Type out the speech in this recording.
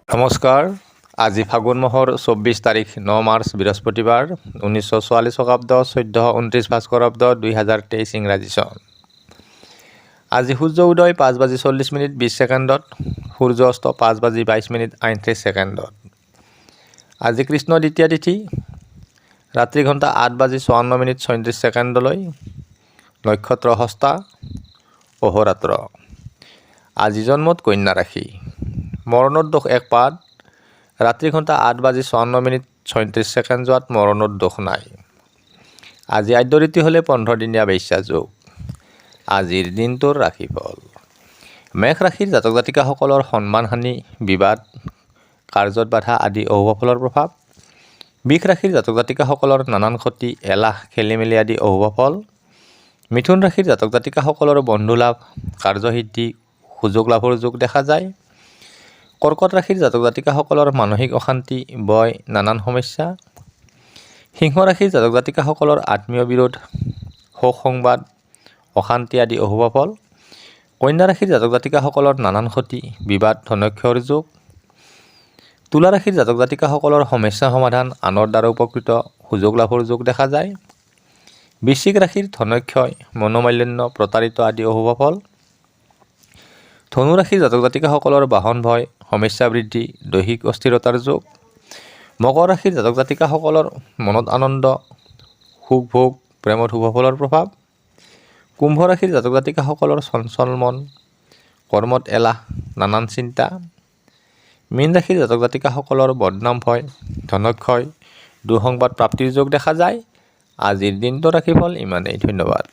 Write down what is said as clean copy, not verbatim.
নমস্কাৰ। আজি ফাগুন মাহৰ 24 তাৰিখ 9 মাৰ্চ বৃহস্পতিবাৰ 1944 শকাব্দ 1429 ভাস্কৰাব্দ 2023 ইংৰাজী চন। আজি সূৰ্য উদয় 5:40 20 ছেকেণ্ডত, সূৰ্য অস্ত 5:22 38 ছেকেণ্ডত। আজি কৃষ্ণ দ্বিতীয়া তিথি, ৰাত্ৰি ঘণ্টা 8:54 36 ছেকেণ্ডলৈ, নক্ষত্ৰ হস্তা, অহোৰাত্ৰ। আজি জন্মত কন্যা ৰাশি, মৰণৰ দোষ 1 পাদ, ৰাত্ৰি ঘণ্টা 8:54 36 ছেকেণ্ড যোৱাত মৰণৰ দোষ নাই। আজি আদ্য ৰীতি হ'লে 15 দিনীয়া বেশ্যা যোগ। আজিৰ দিনটোৰ ৰাশিফল। মেষ ৰাশিৰ জাতক জাতিকাসকলৰ সন্মানহানি, বিবাদ, কাৰ্যত বাধা আদি অশুভ ফলৰ প্ৰভাৱ। বৃষ ৰাশিৰ জাতক জাতিকাসকলৰ নানান ক্ষতি, এলাহ, খেলিমেলি আদি অশুভ ফল। মিথুন ৰাশিৰ জাতক জাতিকাসকলৰ বন্ধু লাভ, কাৰ্যসিদ্ধি, সুযোগ লাভৰ যোগ দেখা যায়। কৰ্কট ৰাশিৰ জাতক জাতিকাসকলৰ মানসিক অশান্তি, বয়, নানান সমস্যা। সিংহ ৰাশিৰ জাতক জাতিকাসকলৰ আত্মীয় বিৰোধ, শোক সংবাদ, অশান্তি আদি অশুভ ফল। কন্যা ৰাশিৰ জাতক জাতিকাসকলৰ নানান ক্ষতি, বিবাদ, ধনক্ষয়ৰ যোগ। তুলা ৰাশিৰ জাতক জাতিকাসকলৰ সমস্যা সমাধান, আনৰ দ্বাৰা উপকৃত, সুযোগ লাভৰ যোগ দেখা যায়। বৃশ্চিক ৰাশিৰ ধনক্ষয়, মনোমালিন্য, প্ৰতাৰিত আদি অশুভ ফল। ধনু ৰাশিৰ জাতক জাতিকাসকলৰ বাহন ভয়, সমস্যা বৃদ্ধি, দৈহিক অস্থিৰতাৰ যোগ। মকৰ ৰাশিৰ জাতক জাতিকাসকলৰ মনত আনন্দ, সুখ ভোগ, প্ৰেমত শুভ ফলৰ প্ৰভাৱ। কুম্ভ ৰাশিৰ জাতক জাতিকাসকলৰ চঞ্চল মন, কৰ্মত এলাহ, নানান চিন্তা। মীন ৰাশিৰ জাতক জাতিকাসকলৰ বদনাম ভয়, ধনক্ষয়, দুঃসংবাদ প্ৰাপ্তিৰ যোগ দেখা যায়। আজিৰ দিনটোৰ ৰাশিফল ইমানেই। ধন্যবাদ।